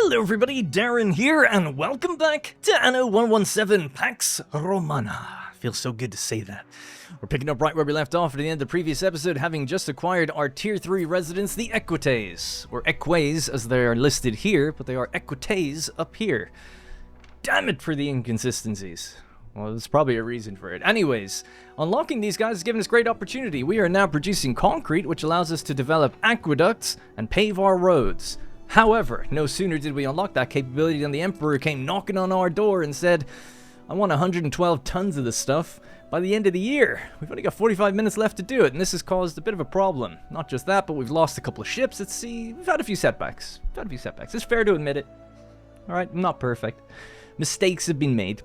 Hello everybody, Darren here, and welcome back to Anno 117 Pax Romana. Feels so good to say that. We're picking up right where we left off at the end of the previous episode, having just acquired our Tier 3 residents, the Equites, or Eques as they are listed here, but they are Equites up here. Damn it for the inconsistencies. Well, there's probably a reason for it. Anyways, unlocking these guys has given us great opportunity. We are now producing concrete, which allows us to develop aqueducts and pave our roads. However, no sooner did we unlock that capability than the Emperor came knocking on our door and said, I want 112 tons of this stuff by the end of the year. We've only got 45 minutes left to do it, and this has caused a bit of a problem. Not just that, but we've lost a couple of ships at sea. We've had a few setbacks. It's fair to admit it. Alright, not perfect. Mistakes have been made.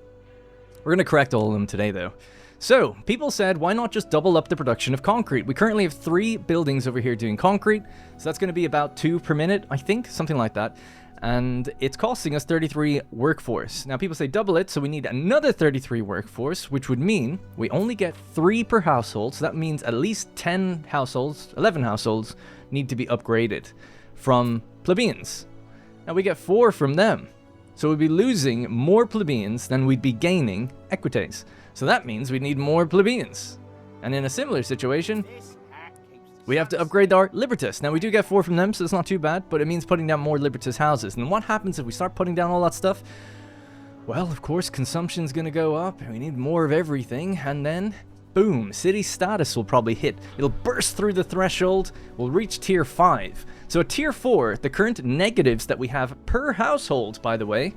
We're going to correct all of them today, though. So, people said, why not just double up the production of concrete? We currently have 3 buildings over here doing concrete, so that's going to be about 2 per minute, I think, something like that. And it's costing us 33 workforce. Now, people say double it, so we need another 33 workforce, which would mean we only get 3 per household, so that means at least 10 households, 11 households, need to be upgraded from plebeians. Now, we get 4 from them, so we'd be losing more plebeians than we'd be gaining equites. So that means we need more plebeians. And in a similar situation, we have to upgrade our libertas. Now we do get 4 from them, so it's not too bad, but it means putting down more libertas houses. And what happens if we start putting down all that stuff? Well, of course, consumption's gonna go up, and we need more of everything, and then, boom, city status will probably hit. It'll burst through the threshold, we'll reach tier 5. So at tier 4, the current negatives that we have per household, by the way,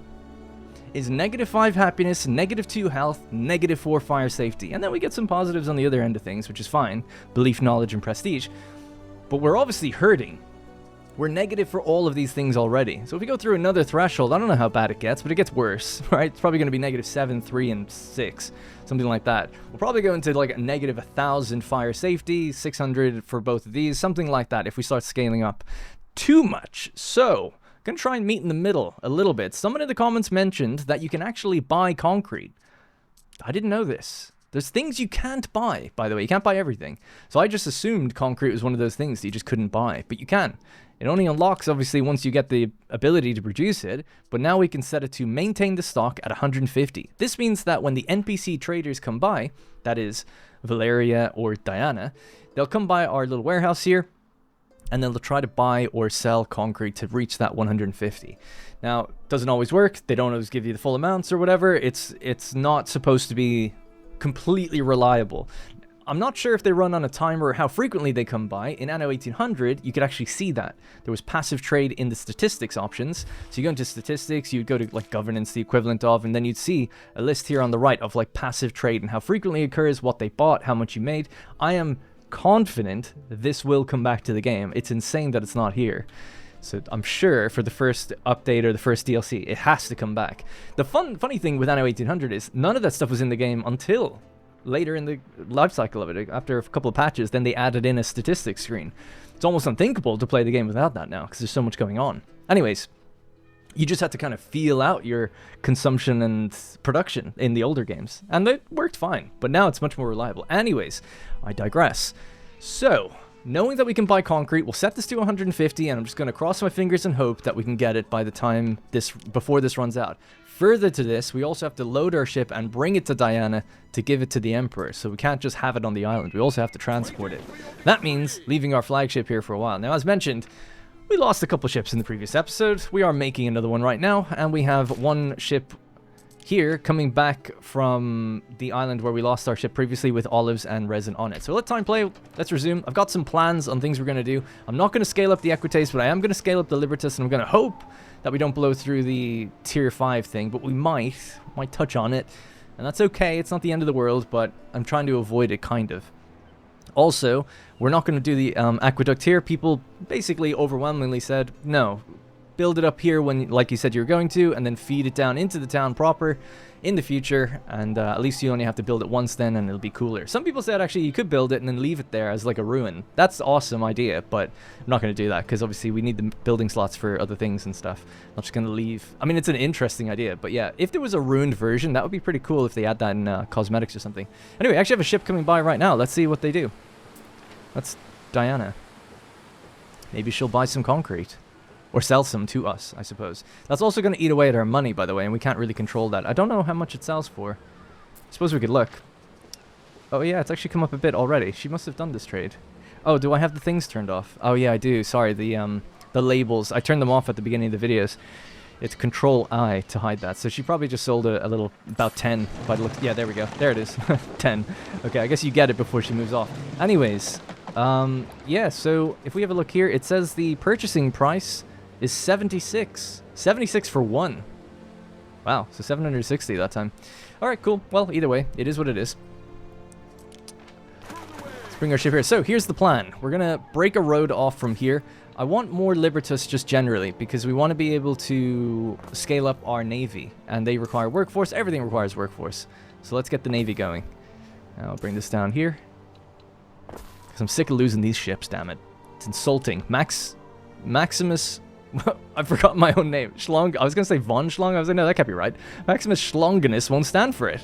is -5 happiness, -2 health, -4 fire safety. And then we get some positives on the other end of things, which is fine. Belief, knowledge, and prestige. But we're obviously hurting. We're negative for all of these things already. So if we go through another threshold, I don't know how bad it gets, but it gets worse, right? It's probably going to be -7, 3, and 6. Something like that. We'll probably go into like a -1,000 fire safety, 600 for both of these, something like that if we start scaling up too much. So gonna try and meet in the middle a little bit. Someone in the comments mentioned that you can actually buy concrete. I didn't know this. There's things you can't buy, by the way. You can't buy everything. So I just assumed concrete was one of those things that you just couldn't buy, but you can. It only unlocks, obviously, once you get the ability to produce it, but now we can set it to maintain the stock at 150. This means that when the NPC traders come by, that is Valeria or Diana, they'll come by our little warehouse here, and then they'll try to buy or sell concrete to reach that 150. Now, it doesn't always work. They don't always give you the full amounts or whatever. It's not supposed to be completely reliable. I'm not sure if they run on a timer or how frequently they come by. In Anno 1800, you could actually see that. There was passive trade in the statistics options. So you go into statistics, you'd go to like governance, the equivalent of, and then you'd see a list here on the right of like passive trade and how frequently it occurs, what they bought, how much you made. I am confident this will come back to the game. It's insane that it's not here. So I'm sure for the first update or the first DLC, it has to come back. The funny thing with Anno 1800 is none of that stuff was in the game until later in the life cycle of it. After a couple of patches, then they added in a statistics screen. It's almost unthinkable to play the game without that now because there's so much going on. Anyways, you just had to kind of feel out your consumption and production in the older games. And it worked fine, but now it's much more reliable. Anyways, I digress. So, knowing that we can buy concrete, we'll set this to 150, and I'm just going to cross my fingers and hope that we can get it by the time before this runs out. Further to this, we also have to load our ship and bring it to Diana to give it to the Emperor, so we can't just have it on the island. We also have to transport it. That means leaving our flagship here for a while. Now, as mentioned, we lost a couple ships in the previous episode. We are making another one right now, and we have one ship here coming back from the island where we lost our ship previously with olives and resin on it. So let time play. Let's resume. I've got some plans on things we're going to do. I'm not going to scale up the Equites, but I am going to scale up the Libertas, and I'm going to hope that we don't blow through the tier 5 thing, but we might touch on it, and that's okay. It's not the end of the world, but I'm trying to avoid it, kind of. Also, we're not going to do the aqueduct here. People basically overwhelmingly said, no, build it up here when, like you said you were going to, and then feed it down into the town proper in the future, and at least you only have to build it once then, and it'll be cooler. Some people said actually you could build it and then leave it there as like a ruin. That's an awesome idea, but I'm not going to do that, because obviously we need the building slots for other things and stuff. I'm not just going to leave. I mean, it's an interesting idea, but yeah, if there was a ruined version, that would be pretty cool if they add that in cosmetics or something. Anyway, I actually have a ship coming by right now. Let's see what they do. That's Diana. Maybe she'll buy some concrete. Or sell some to us, I suppose. That's also going to eat away at our money, by the way, and we can't really control that. I don't know how much it sells for. I suppose we could look. Oh yeah, it's actually come up a bit already. She must have done this trade. Oh, do I have the things turned off? Oh yeah, I do. Sorry, the labels. I turned them off at the beginning of the videos. It's Control-I to hide that. So she probably just sold a little, about 10. By the look, yeah, there we go. There it is. 10. Okay, I guess you get it before she moves off. Anyways, yeah, so if we have a look here, it says the purchasing price is 76. 76 for one. Wow, so 760 that time. Alright, cool. Well, either way, it is what it is. Let's bring our ship here. So, here's the plan. We're gonna break a road off from here. I want more Libertas just generally, because we want to be able to scale up our navy. And they require workforce. Everything requires workforce. So let's get the navy going. Now I'll bring this down here. Because I'm sick of losing these ships, damn it. It's insulting. Maximus... I forgot my own name. Schlong... I was going to say von Schlong. I was like, no, that can't be right. Maximus Schlonginus won't stand for it.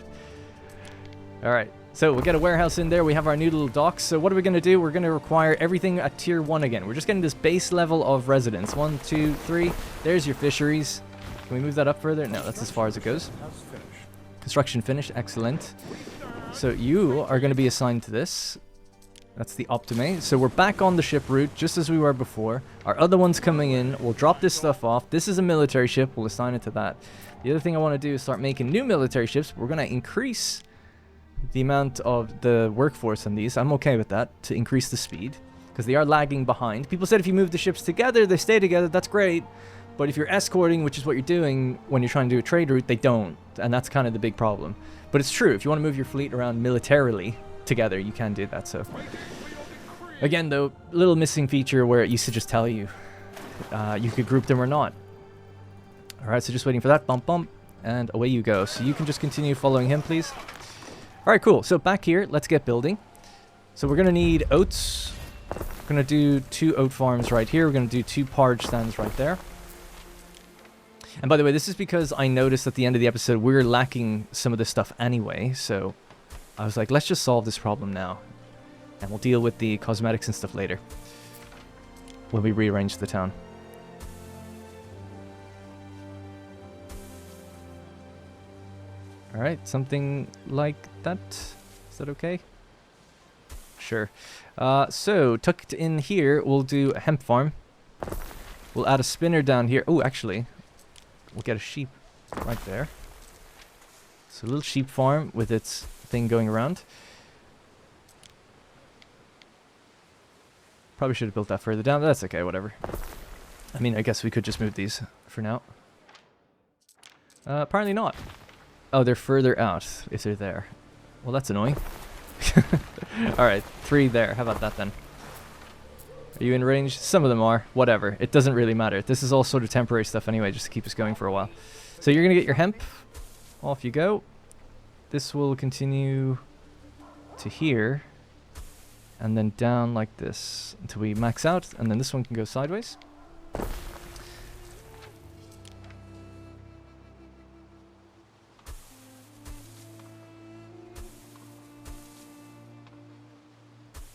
Alright. So we'll get a warehouse in there. We have our new little docks. So what are we going to do? We're going to require everything at tier 1 again. We're just getting this base level of residence. 1, 2, 3. There's your fisheries. Can we move that up further? No, that's as far as it goes. Construction finished. Excellent. So you are going to be assigned to this. That's the Optime. So we're back on the ship route just as we were before. Our other one's coming in. We'll drop this stuff off. This is a military ship. We'll assign it to that. The other thing I want to do is start making new military ships. We're going to increase the amount of the workforce on these. I'm okay with that, to increase the speed, because they are lagging behind. People said if you move the ships together, they stay together. That's great. But if you're escorting, which is what you're doing when you're trying to do a trade route, they don't. And that's kind of the big problem. But it's true. If you want to move your fleet around militarily together, you can do that. So again, though, a little missing feature where it used to just tell you you could group them or not. All right, so just waiting for that. Bump, bump. And away you go. So you can just continue following him, please. Alright, cool. So back here, let's get building. So we're going to need oats. We're going to do 2 oat farms right here. We're going to do 2 porridge stands right there. And by the way, this is because I noticed at the end of the episode we're lacking some of this stuff anyway. So I was like, let's just solve this problem now. And we'll deal with the cosmetics and stuff later when we rearrange the town. Alright, something like that. Is that okay? Sure. So, tucked in here, we'll do a hemp farm. We'll add a spinner down here. Oh, actually, we'll get a sheep right there. So, a little sheep farm with its thing going around. Probably should have built that further down, but that's okay, whatever. I mean, I guess we could just move these for now. Apparently not. Oh, they're further out if they're there. Well, that's annoying. Alright, 3 there. How about that then? Are you in range? Some of them are. Whatever. It doesn't really matter. This is all sort of temporary stuff anyway, just to keep us going for a while. So you're going to get your hemp. Off you go. This will continue to here. And then down like this until we max out. And then this one can go sideways.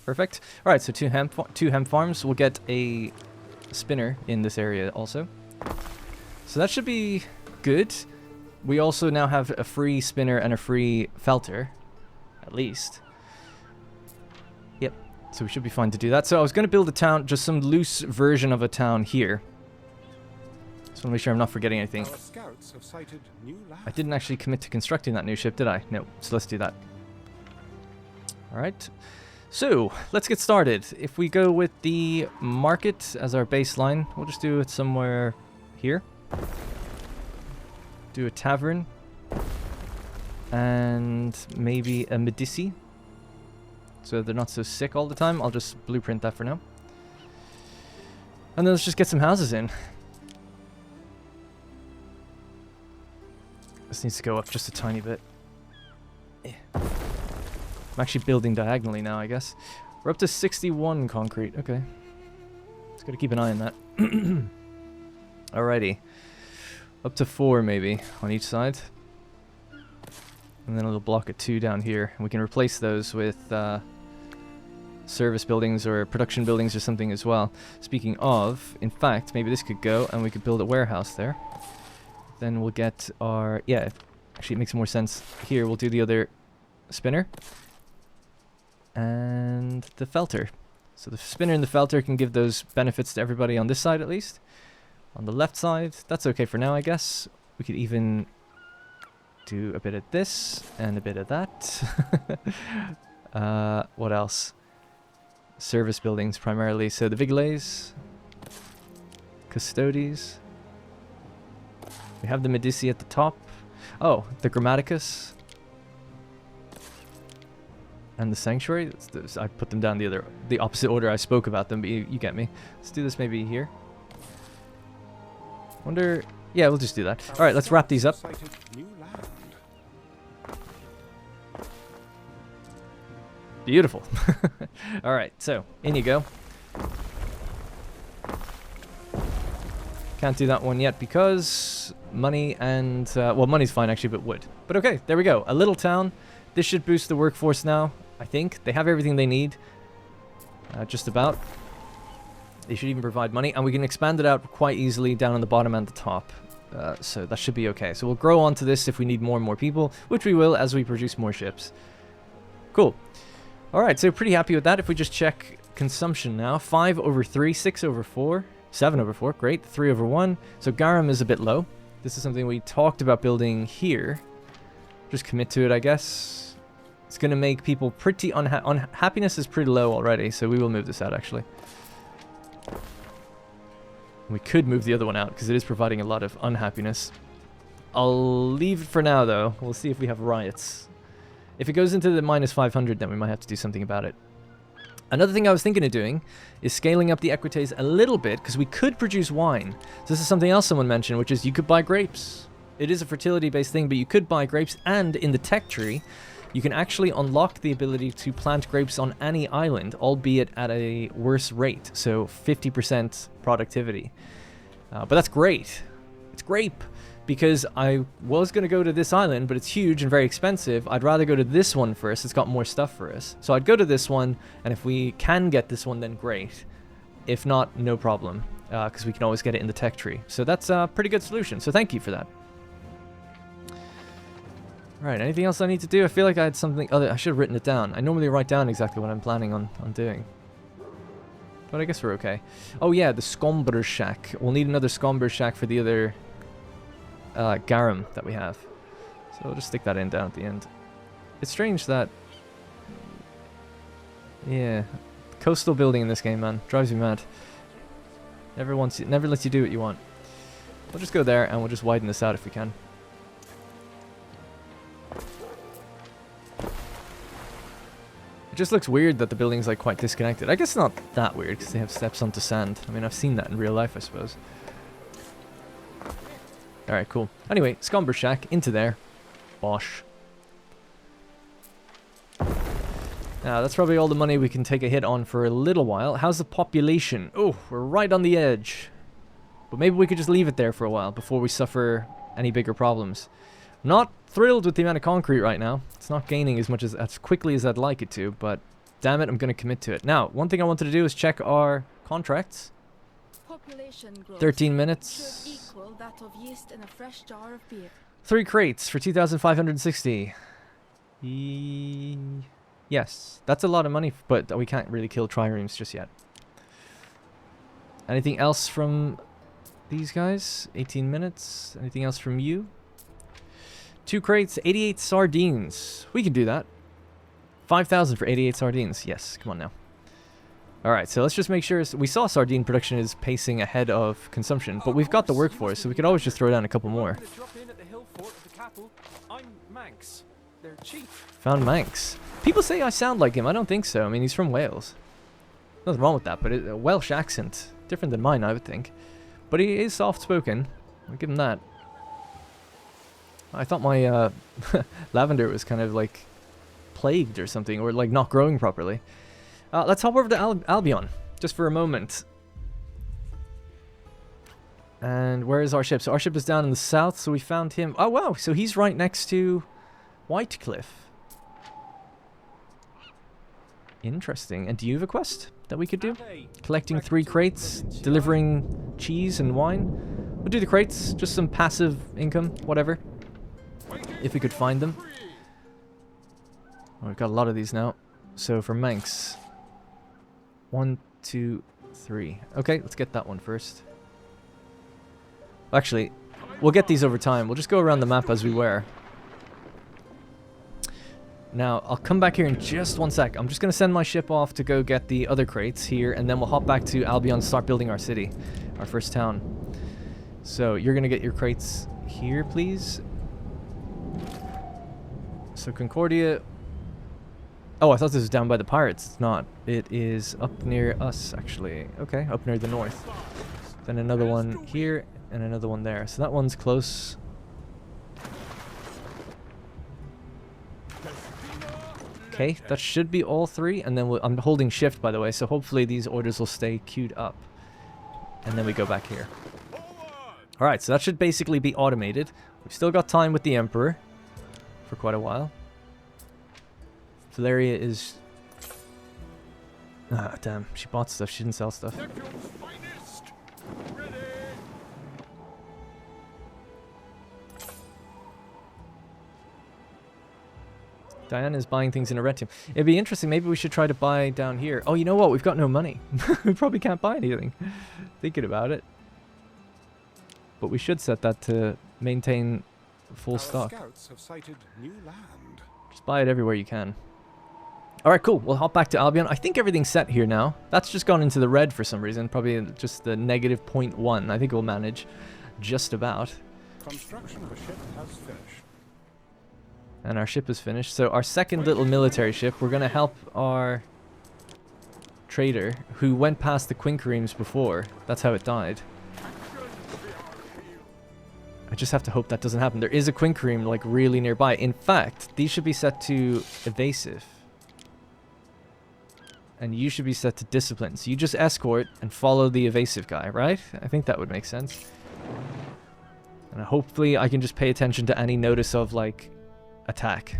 Perfect. All right, so two hemp farms. We'll get a spinner in this area also. So that should be good. We also now have a free spinner and a free felter, at least. Yep. So we should be fine to do that. So I was going to build a town, just some loose version of a town here. Just want to make sure I'm not forgetting anything. I didn't actually commit to constructing that new ship, did I? No. So let's do that. All right. So, let's get started. If we go with the market as our baseline, we'll just do it somewhere here. Do a tavern. And maybe a Medici. So they're not so sick all the time. I'll just blueprint that for now. And then let's just get some houses in. This needs to go up just a tiny bit. Yeah. I'm actually building diagonally now, I guess. We're up to 61 concrete. Okay. Just gotta keep an eye on that. Alrighty. Up to 4 maybe on each side. And then a little block of 2 down here. And we can replace those with service buildings or production buildings or something as well. Speaking of, in fact, maybe this could go and we could build a warehouse there. Then we'll get our... Yeah, actually it makes more sense here. We'll do the other spinner. And the felter. So the spinner and the felter can give those benefits to everybody on this side at least. On the left side, that's okay for now, I guess. We could even do a bit of this and a bit of that. What else? Service buildings primarily. So the Vigiles, Custodes. We have the Medici at the top. Oh, the Grammaticus. And the Sanctuary. I put them down the opposite order I spoke about them, but you get me. Let's do this maybe here. Wonder... Yeah, we'll just do that. Alright, let's wrap these up. Beautiful. Alright, so, in you go. Can't do that one yet because money and... well, money's fine actually, but wood. But okay, there we go. A little town. This should boost the workforce now, I think. They have everything they need. Just about. They should even provide money. And we can expand it out quite easily down on the bottom and the top. So that should be okay. So we'll grow onto this if we need more and more people, which we will as we produce more ships. Cool. Alright, so pretty happy with that. If we just check consumption now. 5 over 3, 6 over 4, 7 over 4. Great. 3 over 1. So garum is a bit low. This is something we talked about building here. Just commit to it, I guess. It's going to make people pretty happiness is pretty low already, so we will move this out, actually. We could move the other one out, because it is providing a lot of unhappiness. I'll leave it for now, though. We'll see if we have riots. If it goes into the minus 500, then we might have to do something about it. Another thing I was thinking of doing is scaling up the equites a little bit, because we could produce wine. So this is something else someone mentioned, which is you could buy grapes. It is a fertility-based thing, but you could buy grapes, and in the tech tree, you can actually unlock the ability to plant grapes on any island, albeit at a worse rate, so 50% productivity. But that's great. It's grape, because I was going to go to this island, but it's huge and very expensive. I'd rather go to this one first. It's got more stuff for us. So I'd go to this one, and if we can get this one, then great. If not, no problem, because we can always get it in the tech tree. So that's a pretty good solution, so thank you for that. Right, anything else I need to do? I feel like I had something other. I should have written it down. I normally write down exactly what I'm planning on doing. But I guess we're okay. Oh yeah, the Scomber Shack. We'll need another Scomber Shack for the other garum that we have. So we'll just stick that in down at the end. It's strange that... Yeah. Coastal building in this game, man. Drives me mad. Never lets you do what you want. We'll just go there and we'll just widen this out if we can. It just looks weird that the building's like quite disconnected. I guess not that weird because they have steps onto sand. I mean, I've seen that in real life, I suppose. Alright, cool. Anyway, Scomber Shack, into there. Bosh. Now, that's probably all the money we can take a hit on for a little while. How's the population? Oh, we're right on the edge. But maybe we could just leave it there for a while before we suffer any bigger problems. Not thrilled with the amount of concrete right now. It's not gaining as quickly as I'd like it to, but damn it, I'm going to commit to it. Now, one thing I wanted to do is check our contracts. 13 minutes. Should equal that of yeast in a fresh jar of beer. 3 crates for 2,560. Yes, that's a lot of money, but we can't really kill triremes just yet. Anything else from these guys? 18 minutes. Anything else from you? 2 crates, 88 sardines. We can do that. 5,000 for 88 sardines. Yes, come on now. Alright, so let's just make sure... We saw sardine production is pacing ahead of consumption, but we've got the workforce, so we could always just throw down a couple more. Found Manx. People say I sound like him. I don't think so. I mean, he's from Wales. Nothing wrong with that, but a Welsh accent. Different than mine, I would think. But he is soft-spoken. I'll give him that. I thought my lavender was kind of like plagued or something, or like not growing properly. Let's hop over to Albion just for a moment. And where is our ship? So our ship is down in the south, so we found him. Oh wow, so he's right next to Whitecliff. Interesting. And do you have a quest that we could do? Collecting 3 crates, delivering cheese and wine. We'll do the crates, just some passive income, whatever. If we could find them. Oh, we've got a lot of these now. So for Manx. 1, 2, 3. Okay, let's get that one first. Actually, we'll get these over time. We'll just go around the map as we were. Now, I'll come back here in just 1 sec. I'm just going to send my ship off to go get the other crates here, and then we'll hop back to Albion and start building our city, our first town. So, you're going to get your crates here, please. So, Concordia... Oh, I thought this was down by the pirates. It's not. It is up near us, actually. Okay, up near the north. Then another one here, and another one there. So that one's close. Okay, that should be all 3, and then I'm holding shift, by the way, so hopefully these orders will stay queued up. And then we go back here. Alright, so that should basically be automated. We've still got time with the Emperor for quite a while. Valeria is... Ah, damn, she bought stuff, she didn't sell stuff. Diana is buying things in Latium. It'd be interesting. Maybe we should try to buy down here. Oh, you know what? We've got no money. We probably can't buy anything. Thinking about it. But we should set that to maintain full stock. Scouts have sighted new land. Just buy it everywhere you can. Alright, cool. We'll hop back to Albion. I think everything's set here now. That's just gone into the red for some reason. Probably just the negative 0.1. I think we'll manage just about. Construction of a ship has finished. And our ship is finished. So our second little military ship, we're going to help our trader who went past the Quinqueremes before. That's how it died. I just have to hope that doesn't happen. There is a Quinquereme like really nearby. In fact, these should be set to evasive. And you should be set to discipline. So you just escort and follow the evasive guy, right? I think that would make sense. And hopefully I can just pay attention to any notice of like attack.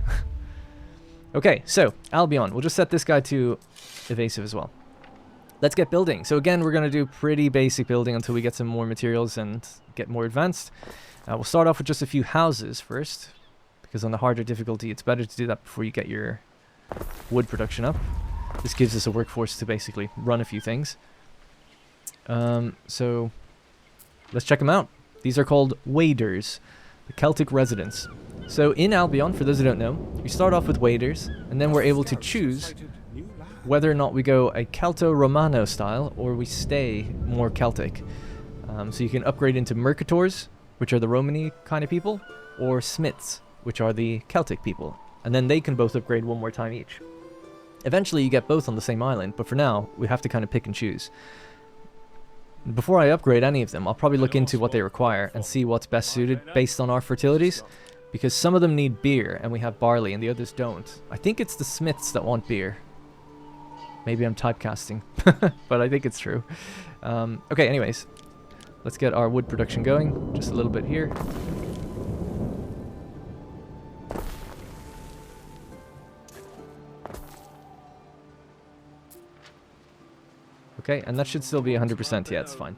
Okay, so Albion. We'll just set this guy to evasive as well. Let's get building. So again, we're going to do pretty basic building until we get some more materials and get more advanced. We'll start off with just a few houses first, because on the harder difficulty, it's better to do that before you get your wood production up. This gives us a workforce to basically run a few things. So let's check them out. These are called waders, the Celtic residents. So in Albion, for those who don't know, we start off with waders, and then we're able to choose whether or not we go a Celto-Romano style or we stay more Celtic. So you can upgrade into Mercators, which are the Romany kind of people, or Smiths, which are the Celtic people. And then they can both upgrade 1 more time each. Eventually you get both on the same island, but for now, we have to kind of pick and choose. Before I upgrade any of them, I'll probably look into what they require and see what's best suited based on our fertilities. Because some of them need beer, and we have barley, and the others don't. I think it's the Smiths that want beer. Maybe I'm typecasting, but I think it's true. Okay, anyways. Let's get our wood production going. Just a little bit here. Okay, and that should still be 100%. Yeah, it's fine.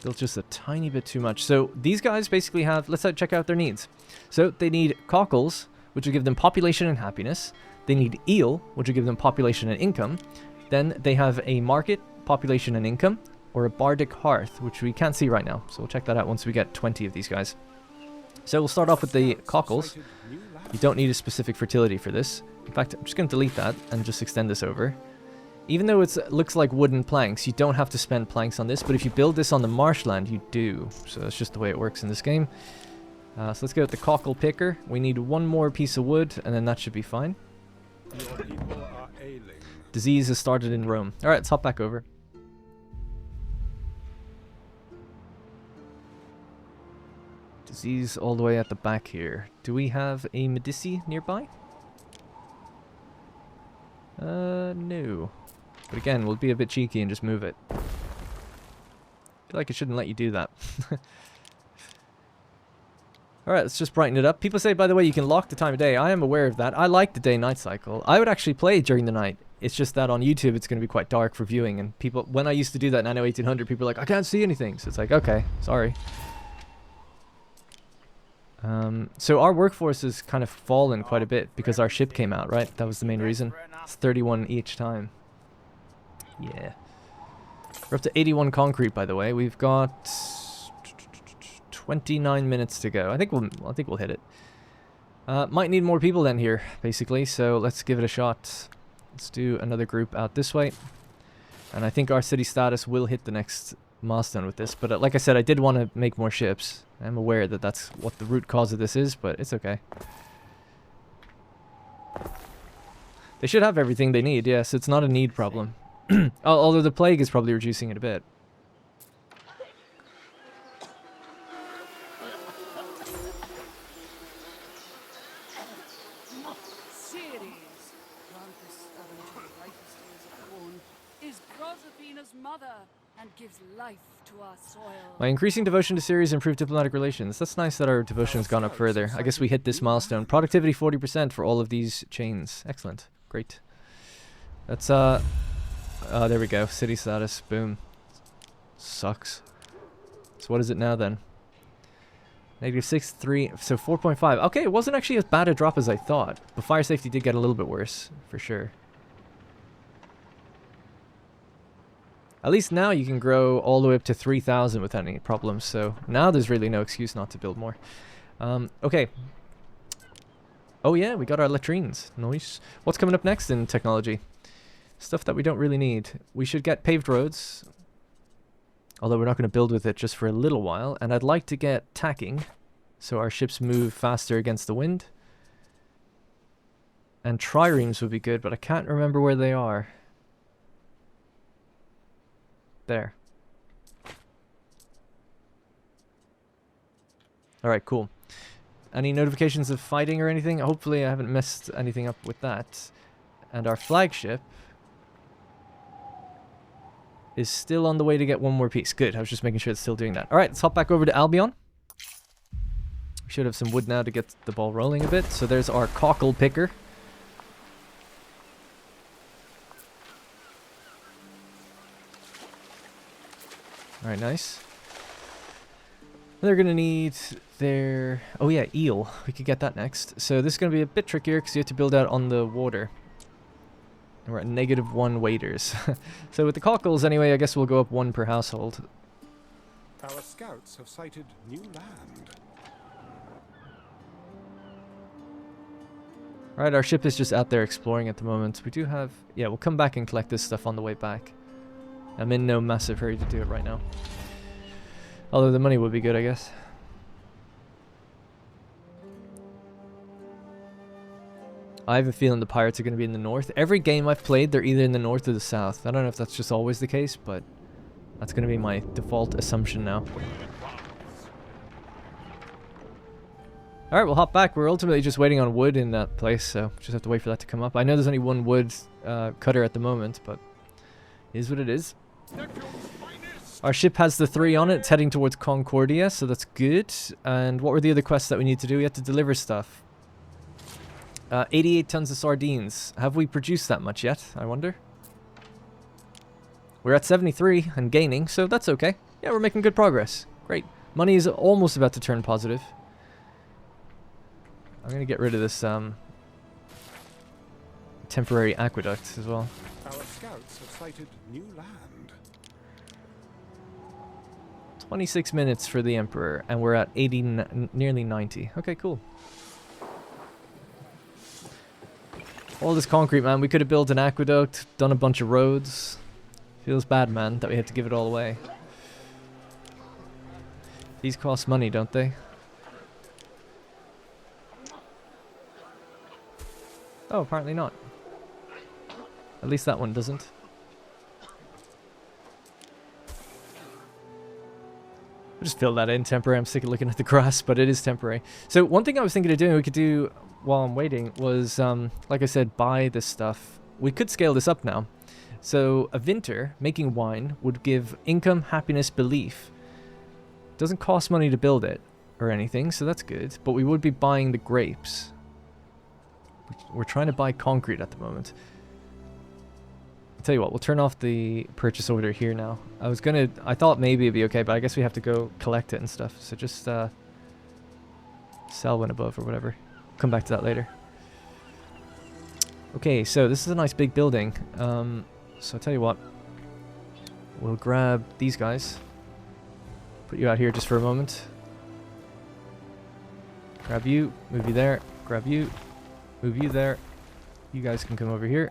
Built just a tiny bit too much. So these guys basically have, let's check out their needs. So they need cockles, which will give them population and happiness. They need eel, which will give them population and income. Then they have a market, population and income, or a bardic hearth, which we can't see right now. So we'll check that out once we get 20 of these guys. So we'll start off with the cockles. You don't need a specific fertility for this. In fact, I'm just going to delete that and just extend this over. Even though it looks like wooden planks, you don't have to spend planks on this, but if you build this on the marshland, you do. So that's just the way it works in this game. So let's go with the cockle picker. We need 1 more piece of wood, and then that should be fine. Your people are ailing. Disease has started in Rome. Alright, let's hop back over. Disease all the way at the back here. Do we have a Medici nearby? No. But again, we'll be a bit cheeky and just move it. I feel feel like it shouldn't let you do that. Alright, let's just brighten it up. People say, by the way, you can lock the time of day. I am aware of that. I like the day-night cycle. I would actually play during the night. It's just that on YouTube it's going to be quite dark for viewing. And people, when I used to do that in Anno 1800, people were like, I can't see anything. So it's like, okay, sorry. So our workforce has kind of fallen quite a bit because our ship came out, right? That was the main reason. It's 31 each time. Yeah. We're up to 81 concrete, by the way. We've got 29 minutes to go. I think we'll hit it. Might need more people then here, basically. So let's give it a shot. Let's do another group out this way. And I think our city status will hit the next milestone with this. But like I said, I did want to make more ships. I'm aware that that's what the root cause of this is, but it's okay. They should have everything they need, yes. It's not a need problem. Although the plague is probably reducing it a bit. My increasing devotion to Ceres improved diplomatic relations. That's nice that our devotion has gone up further. I guess we hit this milestone. Productivity 40% for all of these chains. Excellent. Great. That's, there we go. City status. Boom. Sucks. So what is it now then? -6.3, so 4.5. Okay, it wasn't actually as bad a drop as I thought. But fire safety did get a little bit worse, for sure. At least now you can grow all the way up to 3,000 without any problems, so now there's really no excuse not to build more. Okay. Oh yeah, we got our latrines. Nice. What's coming up next in technology? Stuff that we don't really need. We should get paved roads, although we're not going to build with it just for a little while. And I'd like to get tacking, so our ships move faster against the wind. And triremes would be good, but I can't remember where they are. There. Alright, cool. Any notifications of fighting or anything? Hopefully I haven't messed anything up with that. And our flagship is still on the way to get one more piece. Good, I was just making sure it's still doing that. Alright, let's hop back over to Albion. We should have some wood now to get the ball rolling a bit. So there's our cockle picker. Alright, nice. They're going to need their... Oh yeah, eel. We could get that next. So this is going to be a bit trickier because you have to build out on the water. And we're at -1 waders. So with the cockles, anyway, I guess we'll go up 1 per household. Our scouts have sighted new land. Alright, our ship is just out there exploring at the moment. We do have... Yeah, we'll come back and collect this stuff on the way back. I'm in no massive hurry to do it right now. Although the money would be good, I guess. I have a feeling the pirates are going to be in the north. Every game I've played, they're either in the north or the south. I don't know if that's just always the case, but that's going to be my default assumption now. Alright, we'll hop back. We're ultimately just waiting on wood in that place, so just have to wait for that to come up. I know there's only 1 wood cutter at the moment, but it is what it is. Our ship has the 3 on it. It's heading towards Concordia, so that's good. And what were the other quests that we need to do? We have to deliver stuff. 88 tons of sardines. Have we produced that much yet, I wonder? We're at 73 and gaining, so that's okay. Yeah, we're making good progress. Great. Money is almost about to turn positive. I'm going to get rid of this temporary aqueduct as well. Our scouts have sighted new land. 26 minutes for the Emperor, and we're at 80, nearly 90. Okay, cool. All this concrete, man. We could have built an aqueduct, done a bunch of roads. Feels bad, man, that we had to give it all away. These cost money, don't they? Oh, apparently not. At least that one doesn't. I'll just fill that in temporary. I'm sick of looking at the grass, but it is temporary. So one thing I was thinking of doing, we could do while I'm waiting, was, like I said, buy this stuff. We could scale this up now. So a vinter, making wine, would give income, happiness, belief. Doesn't cost money to build it or anything, so that's good. But we would be buying the grapes. We're trying to buy concrete at the moment. I'll tell you what, we'll turn off the purchase order here now. I thought maybe it'd be okay, but I guess we have to go collect it and stuff. So just sell when above or whatever. Come back to that later. Okay, so this is a nice big building. So I'll tell you what. We'll grab these guys. Put you out here just for a moment. Grab you, move you there, grab you, move you there. You guys can come over here.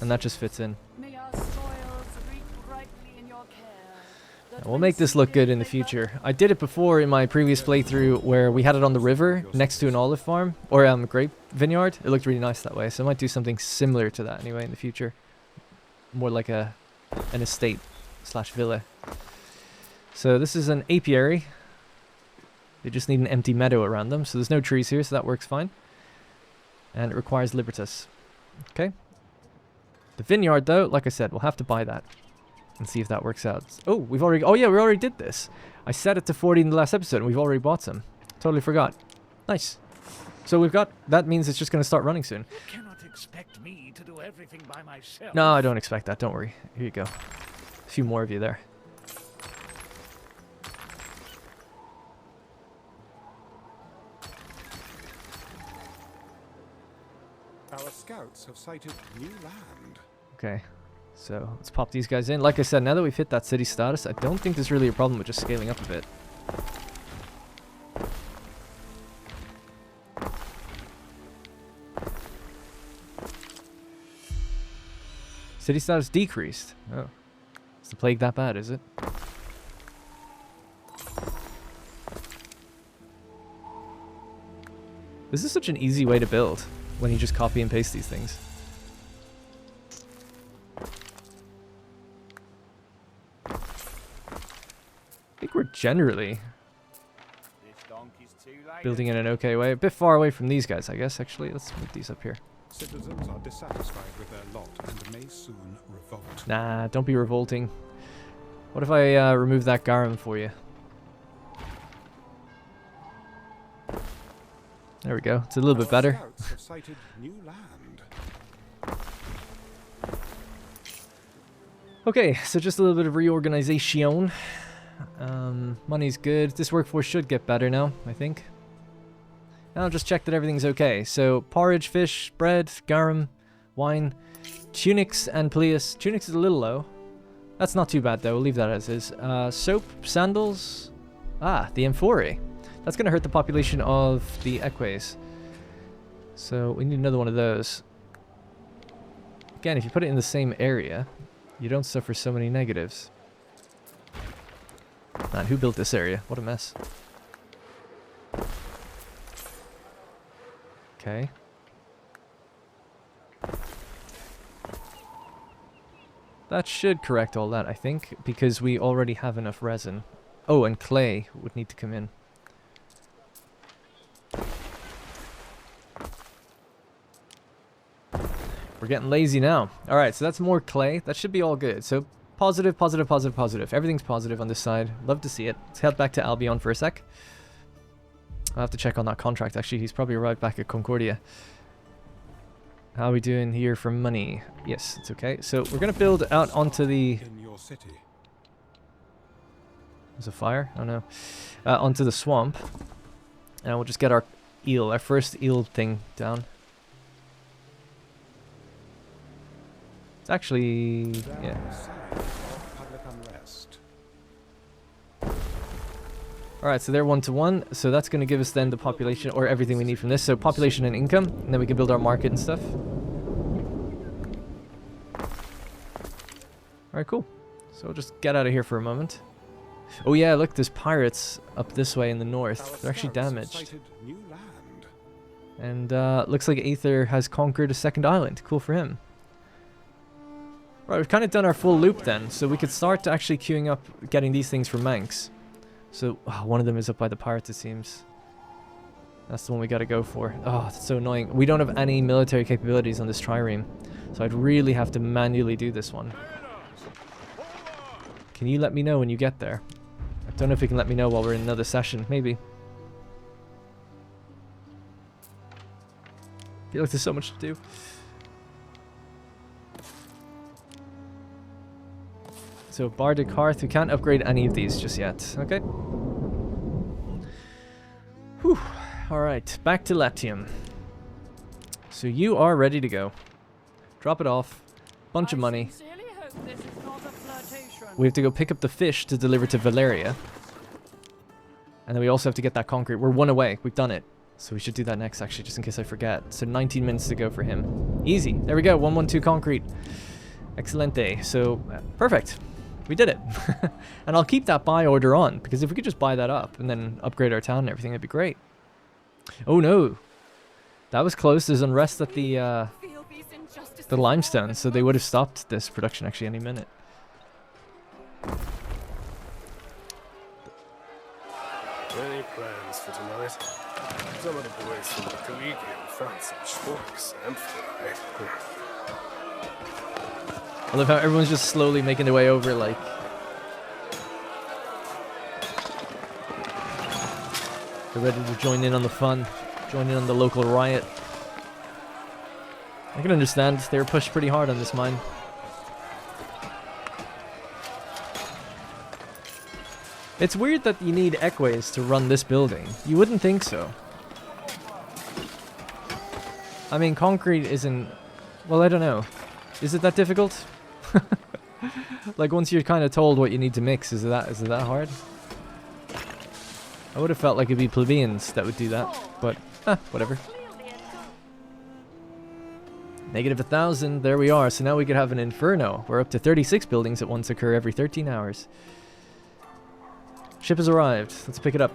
And that just fits in. May our spoils reap rightly in your care. And we'll make this look good in the future. I did it before in my previous playthrough where we had it on the river next to an olive farm or grape vineyard. It looked really nice that way, so I might do something similar to that anyway in the future. More like an estate / villa. So this is an apiary. They just need an empty meadow around them, so there's no trees here, so that works fine. And it requires Libertas. Okay. The vineyard, though, like I said, we'll have to buy that and see if that works out. Oh, oh yeah, we already did this. I set it to 40 in the last episode, and we've already bought some. Totally forgot. Nice. So we've got, that means it's just going to start running soon. You cannot expect me to do everything by myself. No, I don't expect that. Don't worry. Here you go. A few more of you there. Our scouts have sighted new land. Okay. So let's pop these guys in. Like I said, now that we've hit that city status, I don't think there's really a problem with just scaling up a bit. City status decreased. Oh. Is the plague that bad, is it? This is such an easy way to build when you just copy and paste these things. I think we're generally building in an okay way. A bit far away from these guys, I guess, actually. Let's move these up here. Citizens are dissatisfied with their lot and may soon revolt. Nah, don't be revolting. What if I remove that garum for you? There we go. It's a little bit better. Scouts have sighted new land. Okay, so just a little bit of reorganization. Money's good. This workforce should get better now, I think. And I'll just check that everything's okay. So, porridge, fish, bread, garum, wine, tunics, and plius. Tunics is a little low. That's not too bad, though. We'll leave that as is. Soap, sandals. Ah, the Ep.4. That's going to hurt the population of the Eques. So, we need another one of those. Again, if you put it in the same area, you don't suffer so many negatives. Man, who built this area? What a mess. Okay. That should correct all that, I think, because we already have enough resin. Oh, and clay would need to come in. We're getting lazy now. Alright, so that's more clay. That should be all good. So, positive, positive, positive, positive. Everything's positive on this side. Love to see it. Let's head back to Albion for a sec. I'll have to check on that contract, actually. He's probably arrived back at Concordia. How are we doing here for money? Yes, it's okay. So, we're going to build out onto the... In your city. There's a fire? Oh, no. Onto the swamp. And we'll just get our eel, our first eel thing down. It's actually... yeah. Public unrest. Alright, so they're 1-to-1. So that's going to give us then the population, or everything we need from this. So population and income, and then we can build our market and stuff. Alright, cool. So we'll just get out of here for a moment. Oh yeah, look, there's pirates up this way in the north. They're actually damaged. New land. And looks like Aether has conquered a second island. Cool for him. Right, we've kind of done our full loop then, so we could start actually queuing up getting these things for Manx. So, one of them is up by the pirates, it seems. That's the one we gotta go for. Oh, that's so annoying. We don't have any military capabilities on this trireme. So I'd really have to manually do this one. Can you let me know when you get there? I don't know if you can let me know while we're in another session. Maybe. I feel like there's so much to do. So Bardic Hearth, we can't upgrade any of these just yet. Okay. Whew. Alright, back to Latium. So you are ready to go. Drop it off. Bunch of money. Sincerely hope this is not a flirtation. We have to go pick up the fish to deliver to Valeria. And then we also have to get that concrete. We're one away. We've done it. So we should do that next, actually, just in case I forget. So 19 minutes to go for him. Easy. There we go. 112 concrete. Excelente. So, perfect. We did it. And I'll keep that buy order on, because if we could just buy that up and then upgrade our town and everything, that'd be great. Oh, no. That was close. There's unrest at the limestone, so they would have stopped this production, actually, any minute. Any plans for tonight? Some of the boys from the Collegium found some schmucks and fried. I love how everyone's just slowly making their way over, like... They're ready to join in on the fun. Join in on the local riot. I can understand. They were pushed pretty hard on this mine. It's weird that you need equays to run this building. You wouldn't think so. I mean, concrete isn't... Well, I don't know. Is it that difficult? Like, once you're kind of told what you need to mix, is it that hard? I would have felt like it'd be plebeians that would do that, but, whatever. Negative 1,000, there we are. So now we could have an inferno, where up to 36 buildings at once occur every 13 hours. Ship has arrived. Let's pick it up.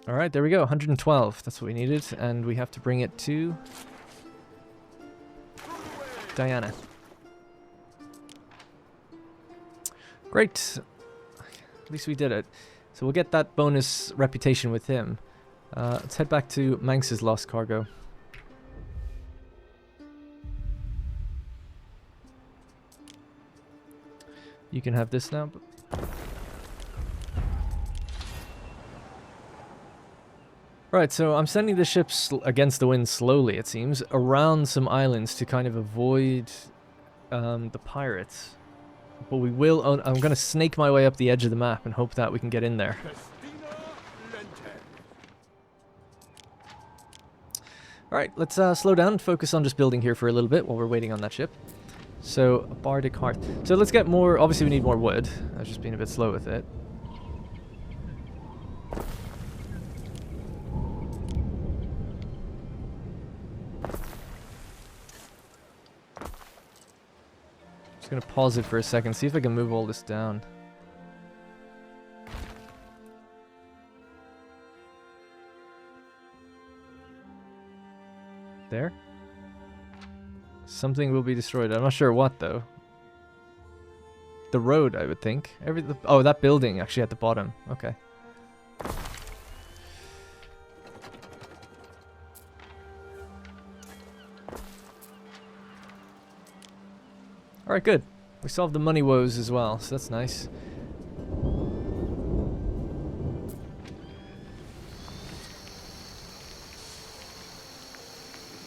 Alright, there we go. 112. That's what we needed. And we have to bring it to Diana. Great. At least we did it. So we'll get that bonus reputation with him. Let's head back to Manx's lost cargo. You can have this now. Right, so I'm sending the ships against the wind slowly, it seems, around some islands to kind of avoid the pirates. But we will... I'm going to snake my way up the edge of the map and hope that we can get in there. Alright, let's slow down and focus on just building here for a little bit while we're waiting on that ship. So, a Bardic Hearth. So let's get more... Obviously we need more wood. I was just being a bit slow with it. Just gonna pause it for a second, see if I can move all this down. There? Something will be destroyed. I'm not sure what though. The road, I would think. Oh, that building actually at the bottom. Okay. Alright, good. We solved the money woes as well, so that's nice.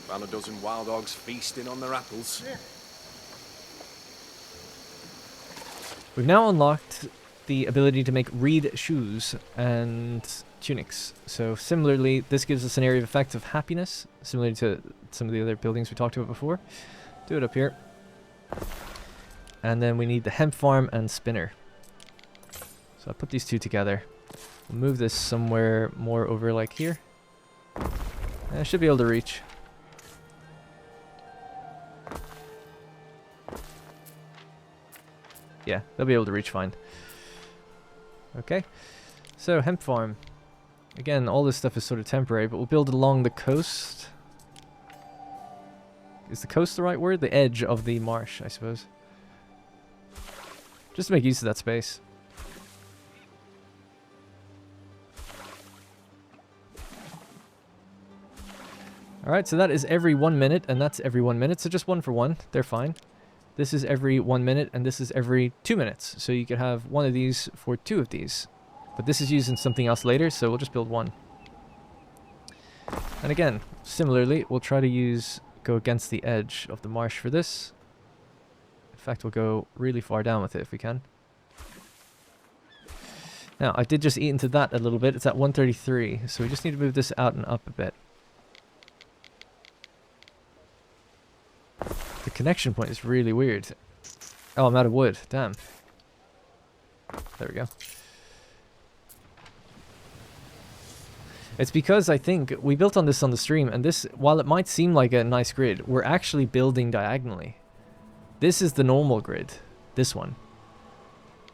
About a dozen wild hogs feasting on their apples. We've now unlocked the ability to make reed shoes and tunics. So similarly, this gives us an area of effect of happiness, similar to some of the other buildings we talked about before. Do it up here. And then we need the hemp farm and spinner. So I put these two together. We'll move this somewhere more over like here. And I should be able to reach. Yeah, they'll be able to reach fine. Okay. So, hemp farm. Again, all this stuff is sort of temporary, but we'll build along the coast. Is the coast the right word? The edge of the marsh, I suppose. Just to make use of that space. Alright, so that is every 1 minute, and that's every 1 minute, so just 1 for 1. They're fine. This is every 1 minute, and this is every 2 minutes. So you could have 1 of these for 2 of these. But this is using something else later, so we'll just build 1. And again, similarly, we'll try to go against the edge of the marsh for this. In fact, we'll go really far down with it if we can. Now, I did just eat into that a little bit. It's at 133, so we just need to move this out and up a bit. The connection point is really weird. Oh, I'm out of wood. Damn. There we go. It's because I think we built on this on the stream, and this, while it might seem like a nice grid, we're actually building diagonally. This is the normal grid. This one.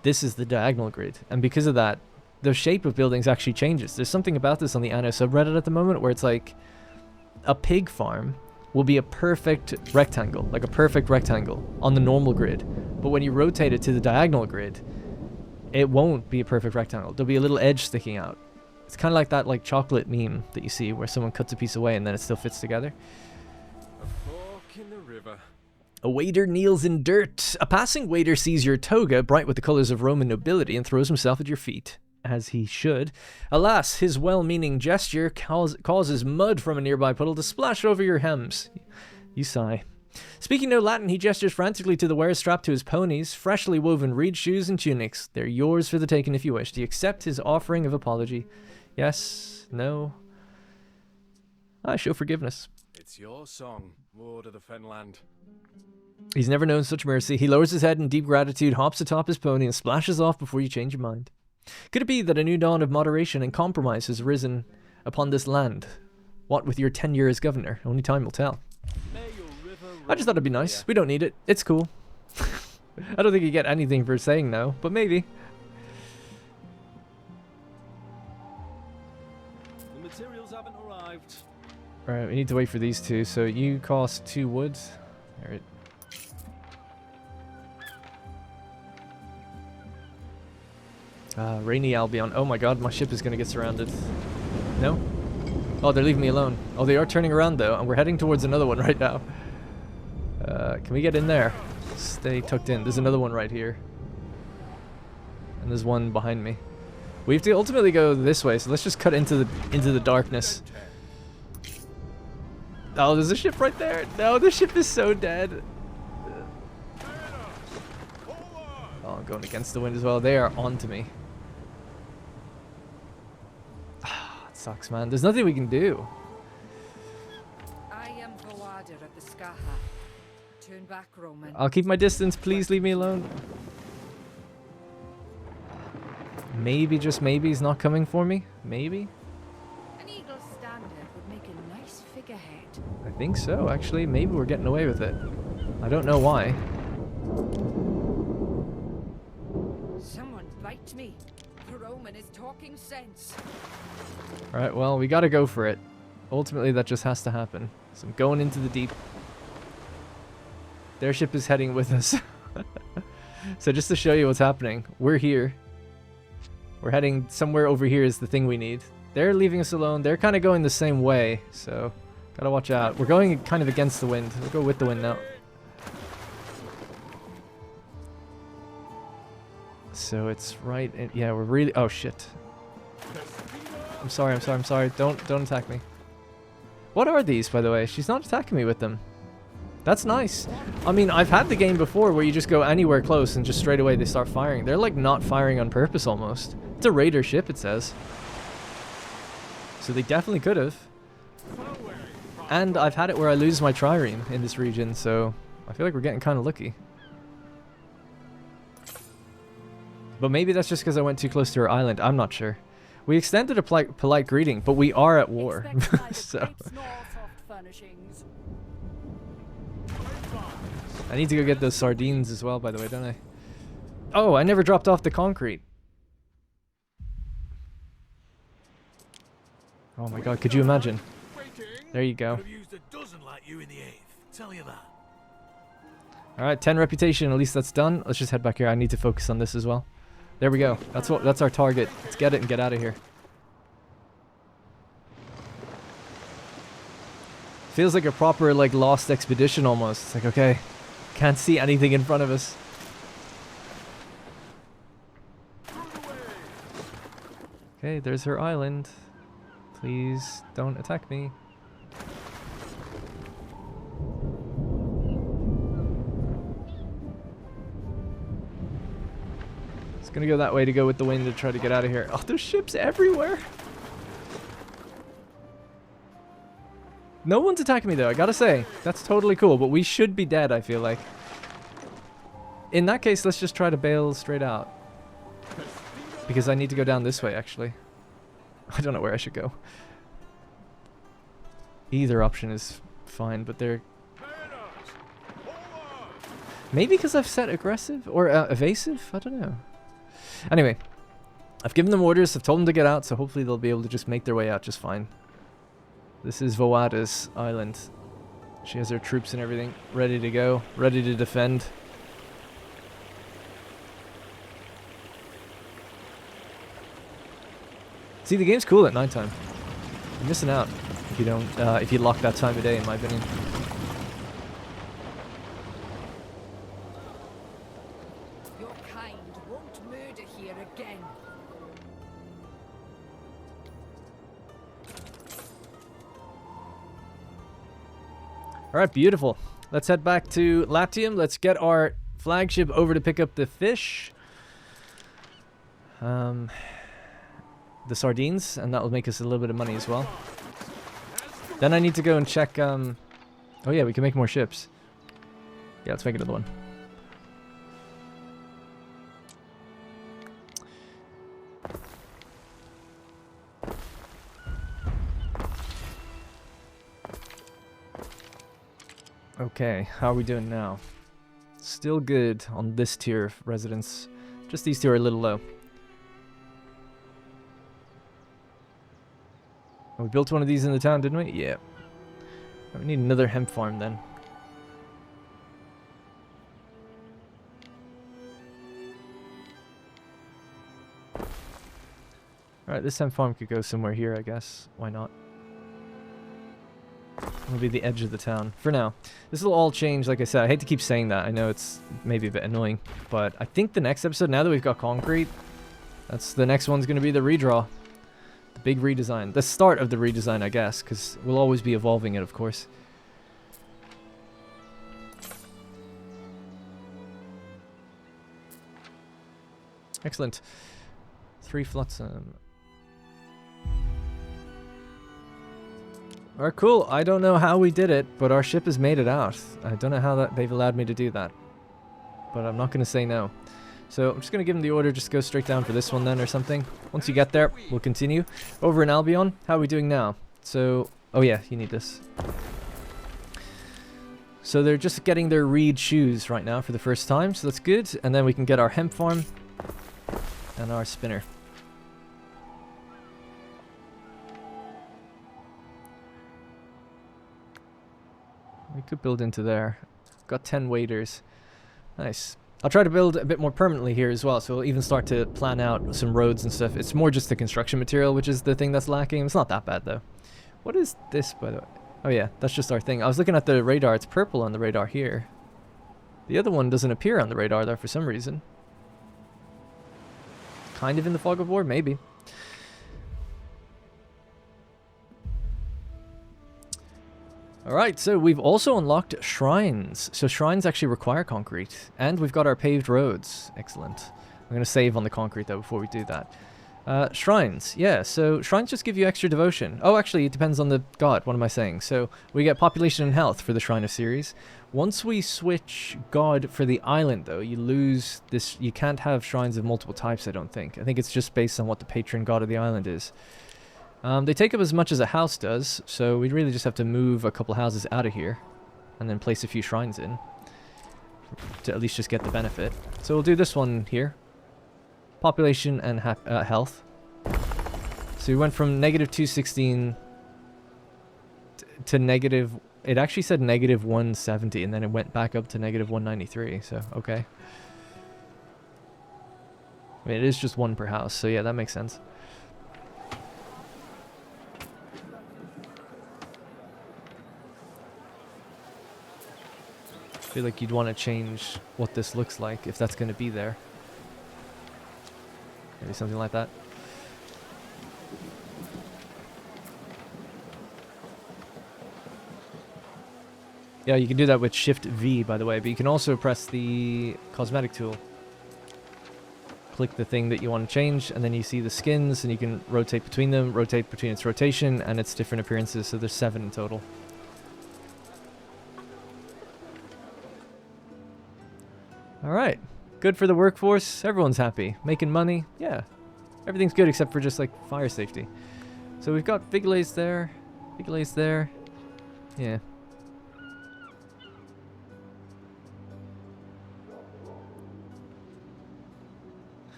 This is the diagonal grid. And because of that, the shape of buildings actually changes. There's something about this on the Anno subreddit at the moment where it's like a pig farm will be a perfect rectangle, like a perfect rectangle on the normal grid. But when you rotate it to the diagonal grid, it won't be a perfect rectangle. There'll be a little edge sticking out. It's kind of like that chocolate meme that you see where someone cuts a piece away and then it still fits together. A fork in the river. A waiter kneels in dirt. A passing waiter sees your toga, bright with the colors of Roman nobility, and throws himself at your feet. As he should. Alas, his well-meaning gesture causes mud from a nearby puddle to splash over your hems. You sigh. Speaking no Latin, he gestures frantically to the wares strapped to his ponies, freshly woven reed shoes and tunics. They're yours for the taking if you wish. Do you accept his offering of apology? Yes? No? I show forgiveness. It's your song, Lord of the Fenland. He's never known such mercy. He lowers his head in deep gratitude, hops atop his pony, and splashes off before you change your mind. Could it be that a new dawn of moderation and compromise has risen upon this land? What with your tenure as governor? Only time will tell. I just thought it'd be nice. We don't need it. It's cool. I don't think you get anything for saying no, but maybe. The materials haven't arrived. Alright, we need to wait for these two. So you cost 2 wood. Alright. Rainy Albion. Oh my god, my ship is gonna get surrounded. No? Oh, they're leaving me alone. Oh, they are turning around though, and we're heading towards another one right now. Can we get in there? Stay tucked in. There's another one right here. And there's one behind me. We have to ultimately go this way, so let's just cut into the darkness. Oh, there's a ship right there. No, the ship is so dead. Oh, I'm going against the wind as well. They are onto me. It sucks, man. There's nothing we can do. I am Bawader of the Skaha. Turn back, Roman. I'll keep my distance. Please leave me alone. Maybe, just maybe, he's not coming for me. Maybe. An eagle standard would make a nice figurehead. I think so, actually. Maybe we're getting away with it. I don't know why. Someone bite me. Roman is talking sense. Alright, well, we gotta go for it. Ultimately, that just has to happen. So I'm going into the deep. Their ship is heading with us. So just to show you what's happening, we're here. We're heading somewhere over here is the thing we need. They're leaving us alone. They're kind of going the same way, so gotta watch out. We're going kind of against the wind. We'll go with the wind now. So it's right in, yeah, we're really, oh shit. I'm sorry. Don't attack me. What are these, by the way? She's not attacking me with them. That's nice. I mean, I've had the game before where you just go anywhere close and just straight away they start firing. They're like not firing on purpose almost. It's a raider ship, it says. So they definitely could have. And I've had it where I lose my trireme in this region, so I feel like we're getting kind of lucky. But maybe that's just because I went too close to her island. I'm not sure. We extended a polite greeting, but we are at war. So I need to go get those sardines as well, by the way, don't I? Oh, I never dropped off the concrete. Oh my god, could you imagine? There you go. Alright, 10 reputation, at least that's done. Let's just head back here. I need to focus on this as well. There we go. That's our target. Let's get it and get out of here. Feels like a proper, like, lost expedition almost. It's like, okay, can't see anything in front of us. Okay, there's her island. Please don't attack me. It's gonna go that way to go with the wind to try to get out of here. Oh, there's ships everywhere. No one's attacking me though, I gotta say. That's totally cool, but we should be dead, I feel like. In that case, let's just try to bail straight out. Because I need to go down this way, actually. I don't know where I should go. Either option is fine, but they're... Maybe because I've set aggressive? Or evasive? I don't know. Anyway. I've given them orders, I've told them to get out, so hopefully they'll be able to just make their way out just fine. This is Voada's island. She has her troops and everything ready to go, ready to defend. See, the game's cool at nighttime. You're missing out if you don't, if you lock that time of day, in my opinion. Your kind won't murder here again. Alright, beautiful. Let's head back to Latium. Let's get our flagship over to pick up the fish. The sardines, and that will make us a little bit of money as well. Then I need to go and check, oh yeah, we can make more ships. Yeah, let's make another one. Okay, how are we doing now? Still good on this tier of residents. Just these two are a little low. Oh, we built one of these in the town, didn't we? Yeah. We need another hemp farm then. Alright, this hemp farm could go somewhere here, I guess. Why not? It'll be the edge of the town. For now. This will all change, like I said. I hate to keep saying that. I know it's maybe a bit annoying. But I think the next episode, now that we've got concrete, the next one's going to be the redraw. The big redesign. The start of the redesign, I guess. Because we'll always be evolving it, of course. Excellent. 3 flotsam. Alright, cool. I don't know how we did it, but our ship has made it out. I don't know how they've allowed me to do that. But I'm not going to say no. So I'm just going to give them the order, just go straight down for this one then or something. Once you get there, we'll continue. Over in Albion, how are we doing now? So, oh yeah, you need this. So they're just getting their reed shoes right now for the first time, so that's good. And then we can get our hemp farm and our spinner. We could build into there. Got 10 waiters. Nice. I'll try to build a bit more permanently here as well, so we'll even start to plan out some roads and stuff. It's more just the construction material, which is the thing that's lacking. It's not that bad, though. What is this, by the way? Oh, yeah, that's just our thing. I was looking at the radar. It's purple on the radar here. The other one doesn't appear on the radar there for some reason. Kind of in the fog of war? Maybe. Alright, so we've also unlocked shrines. So shrines actually require concrete. And we've got our paved roads. Excellent. I'm going to save on the concrete though before we do that. Shrines. Yeah, so shrines just give you extra devotion. Oh, actually, it depends on the god. What am I saying? So we get population and health for the Shrine of Ceres. Once we switch god for the island though, you lose this. You can't have shrines of multiple types, I don't think. I think it's just based on what the patron god of the island is. They take up as much as a house does, so we really just have to move a couple houses out of here and then place a few shrines in to at least just get the benefit. So we'll do this one here. Population and health. So we went from negative 216 to negative... It actually said negative 170 and then it went back up to negative 193, so okay. I mean, it is just one per house, so yeah, that makes sense. feel like you'd want to change what this looks like if that's going to be there. Maybe something like that. Yeah, you can do that with Shift V, by the way, but you can also press the cosmetic tool. Click the thing that you want to change, and then you see the skins, and you can rotate between them, rotate between its rotation, and its different appearances, so there's 7 in total. Alright, good for the workforce, everyone's happy, making money, yeah. Everything's good except for just, like, fire safety. So we've got Figulates there, yeah.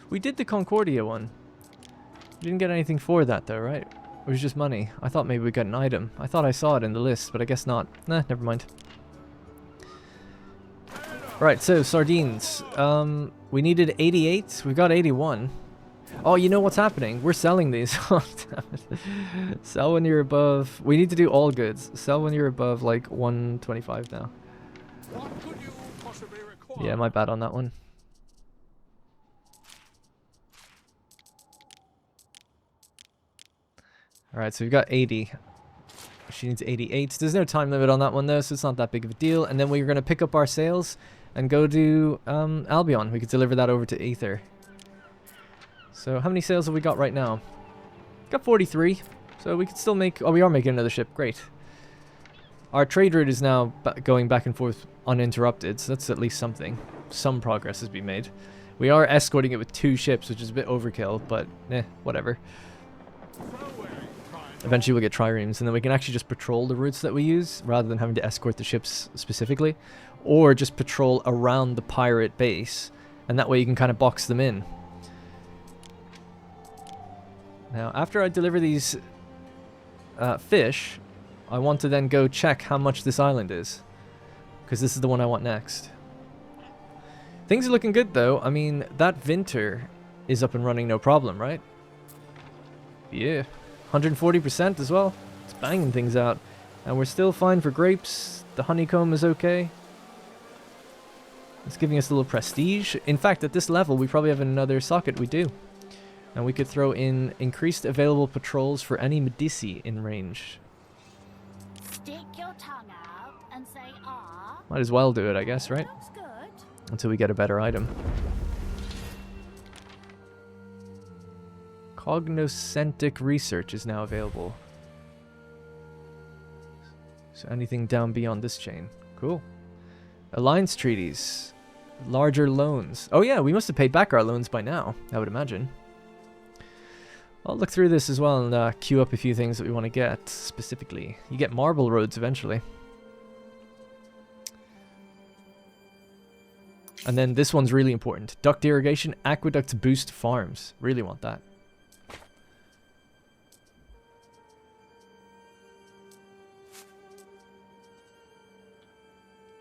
We did the Concordia one. We didn't get anything for that though, right? It was just money. I thought maybe we got an item. I thought I saw it in the list, but I guess not. Nah, never mind. Right, so sardines. We needed 88. We've got 81. Oh, you know what's happening? We're selling these. Oh, damn it. Sell when you're above. We need to do all goods. Sell when you're above like 125 now. What could you possibly require? Yeah, my bad on that one. Alright, so we've got 80. She needs 88. There's no time limit on that one though, so it's not that big of a deal. And then we're going to pick up our sales and go to Albion. We could deliver that over to Aether. So how many sales have we got right now? Got 43. So we could still make... Oh, we are making another ship. Great. Our trade route is now going back and forth uninterrupted, so that's at least something. Some progress has been made. We are escorting it with 2 ships, which is a bit overkill, but whatever. Eventually we'll get triremes, and then we can actually just patrol the routes that we use, rather than having to escort the ships specifically. Or just patrol around the pirate base, and that way you can kind of box them in. Now, after I deliver these fish, I want to then go check how much this island is. Because this is the one I want next. Things are looking good, though. I mean, that Vinter is up and running no problem, right? Yeah. 140% as well. It's banging things out. And we're still fine for grapes. The honeycomb is okay. It's giving us a little prestige. In fact, at this level, we probably have another socket. We do. And we could throw in increased available patrols for any Medici in range. Stick your tongue out and say ah. Might as well do it, I guess, right? Looks good. Until we get a better item. Cognoscentic research is now available. So anything down beyond this chain. Cool. Alliance treaties. Larger loans. Oh yeah, we must have paid back our loans by now, I would imagine. I'll look through this as well and queue up a few things that we want to get specifically. You get marble roads eventually. And then this one's really important. Duct irrigation, aqueducts boost farms. Really want that.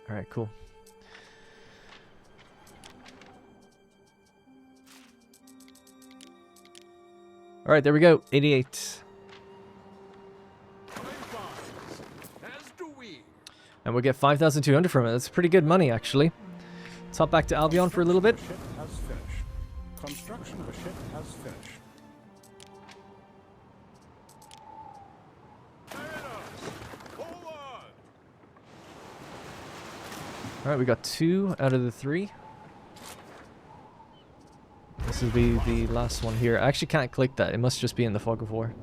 Alright, cool. Alright, there we go. 88. And we'll get 5,200 from it. That's pretty good money, actually. Let's hop back to Albion for a little bit. Ship has finished. Construction of a ship has finished. Alright, we got 2 out of the 3. This will be the last one here. I actually can't click that. It must just be in the fog of war.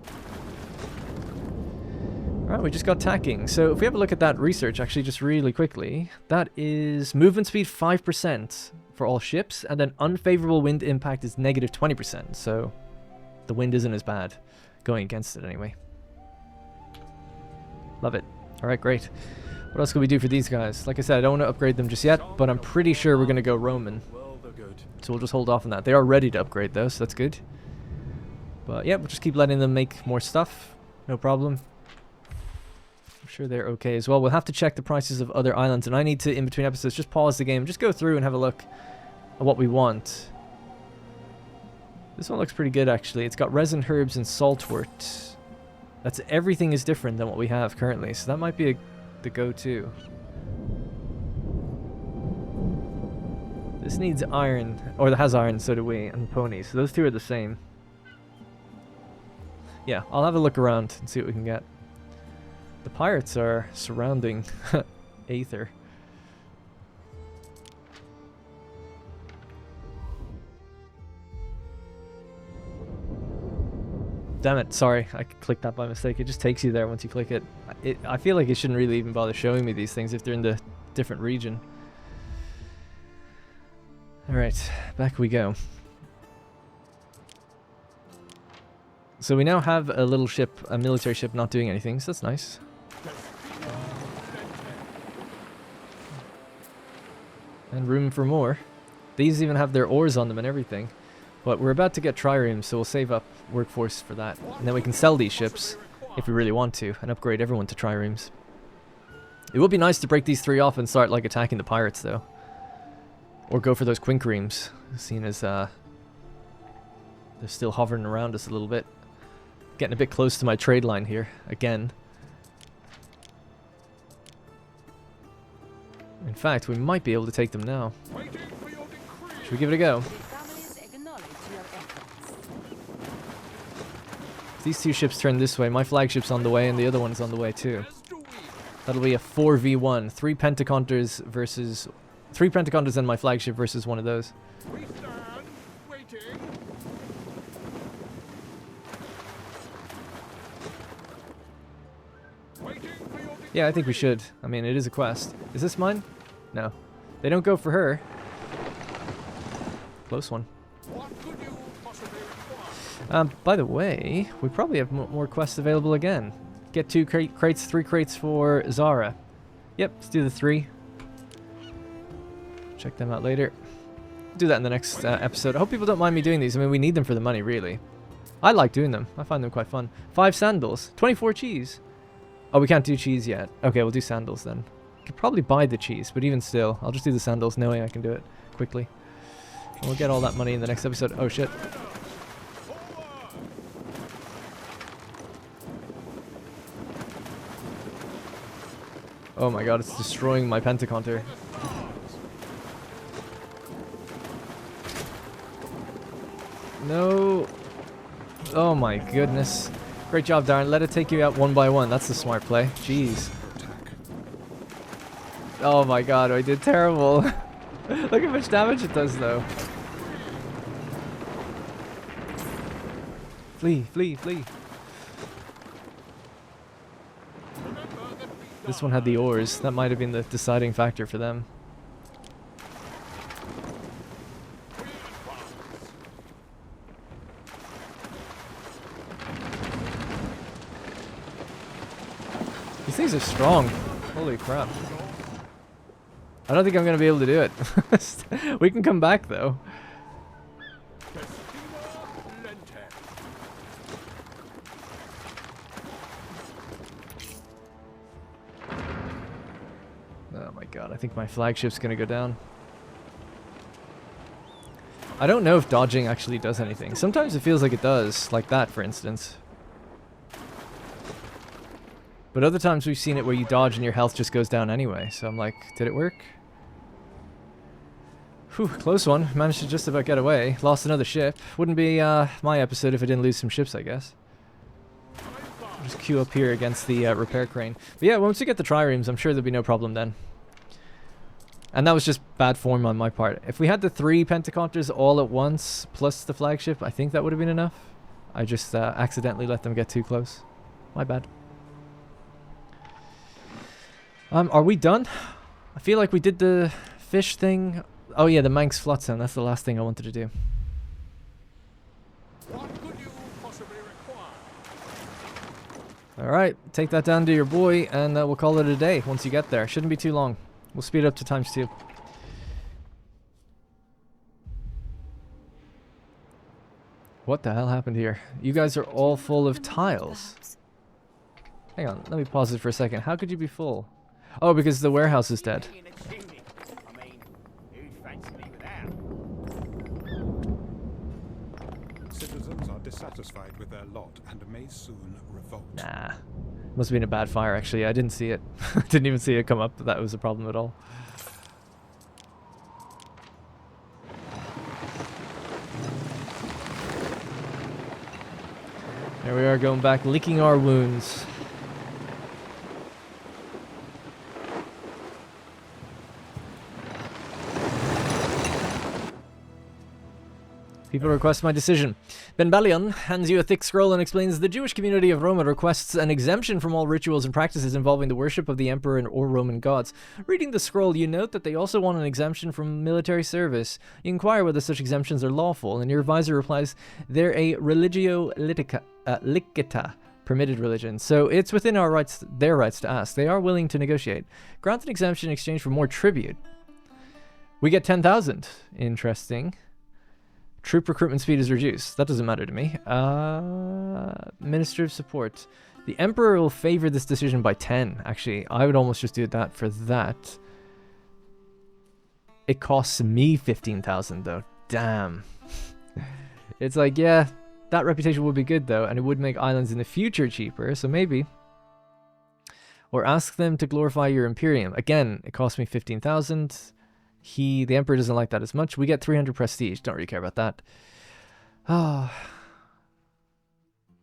Alright, we just got tacking. So if we have a look at that research, actually, just really quickly, that is movement speed 5% for all ships, and then unfavorable wind impact is negative 20%. So the wind isn't as bad going against it anyway. Love it. Alright, great. What else can we do for these guys? Like I said, I don't want to upgrade them just yet, but I'm pretty sure we're going to go Roman. So we'll just hold off on that. They are ready to upgrade though, so that's good. But yeah, we'll just keep letting them make more stuff. No problem. I'm sure they're okay as well. We'll have to check the prices of other islands, and I need to, in between episodes, just pause the game, just go through and have a look at what we want. This one looks pretty good actually. It's got resin, herbs, and saltwort. That's everything is different than what we have currently, so that might be the go-to. This needs iron, or that has iron, so do we, and ponies. So those two are the same. Yeah, I'll have a look around and see what we can get. The pirates are surrounding Aether. Damn it, sorry, I clicked that by mistake. It just takes you there once you click it. I feel like it shouldn't really even bother showing me these things if they're in the different region. Alright, back we go. So we now have a little ship, a military ship not doing anything, so that's nice. And room for more. These even have their oars on them and everything. But we're about to get triremes, so we'll save up workforce for that. And then we can sell these ships, if we really want to, and upgrade everyone to triremes. It would be nice to break these three off and start, like, attacking the pirates, though. Or go for those quinkremes, seeing as they're still hovering around us a little bit. Getting a bit close to my trade line here, again. In fact, we might be able to take them now. Should we give it a go? If these two ships turn this way, my flagship's on the way and the other one's on the way too. That'll be a 4v1. 3 Pentaconters versus... 3 Pentaconters and my flagship versus one of those. Yeah, I think we should. I mean, it is a quest. Is this mine? No. They don't go for her. Close one. By the way, we probably have more quests available again. Get 2 crates, 3 crates for Zara. Yep, let's do the 3. Check them out later. Do that in the next episode. I hope people don't mind me doing these. I mean, we need them for the money, really. I like doing them. I find them quite fun. 5 sandals. 24 cheese. Oh, we can't do cheese yet. Okay, we'll do sandals then. Could probably buy the cheese, but even still, I'll just do the sandals knowing I can do it quickly. And we'll get all that money in the next episode. Oh, shit. Oh my god, it's destroying my Pentaconter. No. Oh my goodness. Great job, Darren. Let it take you out one by one. That's the smart play. Jeez. Oh my god, I did terrible. Look how much damage it does, though. Flee, flee, flee. This one had the oars. That might have been the deciding factor for them. These things are strong. Holy crap. I don't think I'm going to be able to do it. We can come back, though. Oh my god, I think my flagship's going to go down. I don't know if dodging actually does anything. Sometimes it feels like it does, like that, for instance. But other times we've seen it where you dodge and your health just goes down anyway. So I'm like, did it work? Whew, close one. Managed to just about get away. Lost another ship. Wouldn't be my episode if I didn't lose some ships, I guess. I'll just queue up here against the repair crane. But yeah, once we get the triremes, I'm sure there'll be no problem then. And that was just bad form on my part. If we had the 3 Pentaconters all at once, plus the flagship, I think that would have been enough. I just accidentally let them get too close. My bad. Are we done? I feel like we did the fish thing. Oh yeah, the Manx Flotsam. That's the last thing I wanted to do. What could you possibly require? Alright, take that down to your boy, and we'll call it a day once you get there. Shouldn't be too long. We'll speed it up to ×2. What the hell happened here? You guys are all full of tiles. Hang on, let me pause it for a second. How could you be full? Oh, because the warehouse is dead. Citizens are dissatisfied with their lot and may soon revolt. Nah. Must have been a bad fire, actually. I didn't see it. Didn't even see it come up. That was a problem at all. There we are, going back, licking our wounds. People request my decision. Ben Balion hands you a thick scroll and explains the Jewish community of Roma requests an exemption from all rituals and practices involving the worship of the emperor or Roman gods. Reading the scroll, you note that they also want an exemption from military service. You inquire whether such exemptions are lawful, and your advisor replies, they're a religio licita, permitted religion, so it's within our rights, their rights to ask. They are willing to negotiate. Grant an exemption in exchange for more tribute. We get 10,000. Interesting. Troop recruitment speed is reduced. That doesn't matter to me. Minister of Support. The Emperor will favor this decision by 10. Actually, I would almost just do that for that. It costs me 15,000 though. Damn. It's like, yeah, that reputation would be good though, and it would make islands in the future cheaper, so maybe. Or ask them to glorify your Imperium. Again, it costs me 15,000. The Emperor doesn't like that as much. We get 300 prestige. Don't really care about that. Ah,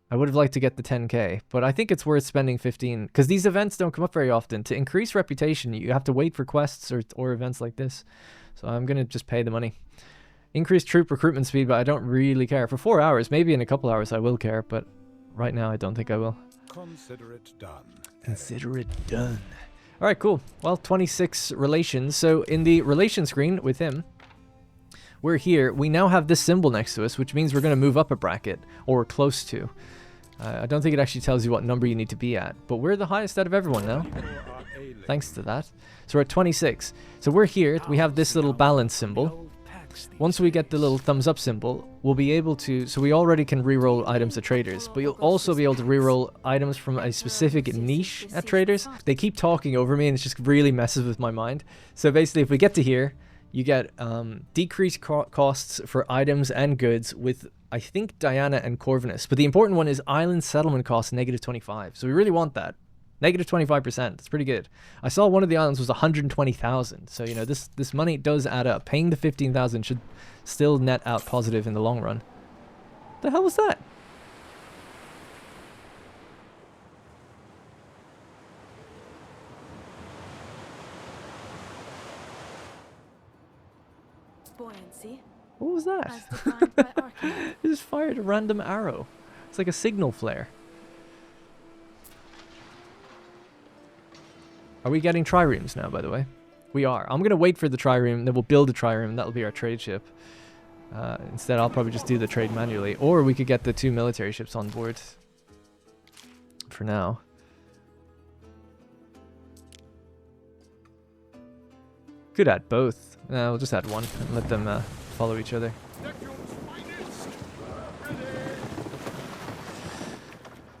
I would have liked to get the 10k, but I think it's worth spending 15, because these events don't come up very often. To increase reputation, you have to wait for quests or events like this. So I'm going to just pay the money. Increase troop recruitment speed, but I don't really care. For 4 hours, maybe in a couple hours I will care, but right now I don't think I will. Consider it done. Consider it done. All right, cool. Well, 26 relations. So in the relation screen with him, we're here. We now have this symbol next to us, which means we're going to move up a bracket, or close to. I don't think it actually tells you what number you need to be at, but we're the highest out of everyone now, thanks to that. So we're at 26. So we're here. We have this little balance symbol. Once we get the little thumbs up symbol, we'll be able to, so we already can reroll items at traders, but you'll also be able to reroll items from a specific niche at traders. They keep talking over me and it just really messes with my mind. So basically, if we get to here, you get decreased costs for items and goods with, I think, Diana and Corvinus. But the important one is island settlement costs -25. So we really want that. -25%. It's pretty good. I saw one of the islands was 120,000. So, you know, this money does add up. Paying the 15,000 should still net out positive in the long run. The hell was that? Buoyancy. What was that? As defined by Archimedes. It just fired a random arrow. It's like a signal flare. Are we getting triremes now, by the way? We are. I'm going to wait for the trireme, then we'll build a trireme, that'll be our trade ship. Instead, I'll probably just do the trade manually. Or we could get the 2 military ships on board. For now. Could add both. We'll just add one and let them follow each other.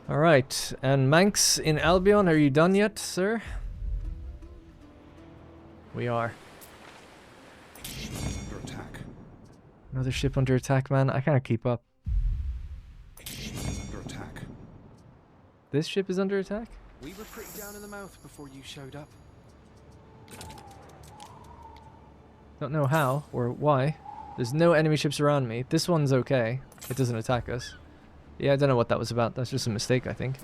Alright, and Manx in Albion, are you done yet, sir? We are. Under attack. Another ship under attack, man. I can't keep up. Under attack. This ship is under attack? We were pretty down in the mouth before you showed up. Don't know how or why. There's no enemy ships around me. This one's okay. It doesn't attack us. Yeah, I don't know what that was about. That's just a mistake, I think.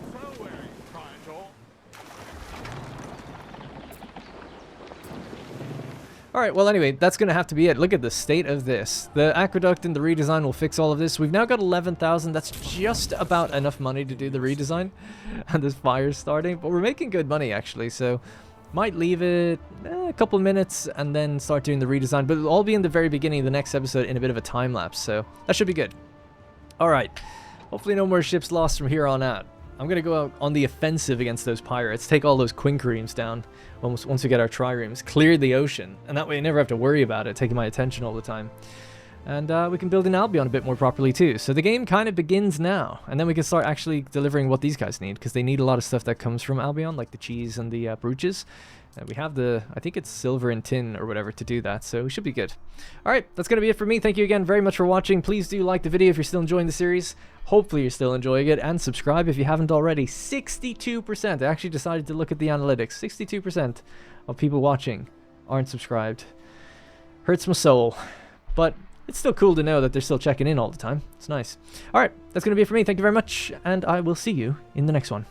Alright, well anyway, that's going to have to be it. Look at the state of this. The aqueduct and the redesign will fix all of this. We've now got 11,000. That's just about enough money to do the redesign. And this fire's starting. But we're making good money, actually. So, might leave it a couple minutes and then start doing the redesign. But it'll all be in the very beginning of the next episode in a bit of a time lapse. So, that should be good. Alright. Hopefully no more ships lost from here on out. I'm going to go out on the offensive against those pirates, take all those quinqueremes down once we get our triremes, clear the ocean, and that way I never have to worry about it taking my attention all the time. And we can build an Albion a bit more properly too. So the game kind of begins now, and then we can start actually delivering what these guys need, because they need a lot of stuff that comes from Albion, like the cheese and the brooches. We have the, I think it's silver and tin or whatever to do that, so we should be good. Alright, that's going to be it for me. Thank you again very much for watching. Please do like the video if you're still enjoying the series. Hopefully you're still enjoying it, and subscribe if you haven't already. 62%! I actually decided to look at the analytics. 62% of people watching aren't subscribed. Hurts my soul. But it's still cool to know that they're still checking in all the time. It's nice. All right, that's going to be it for me. Thank you very much, and I will see you in the next one.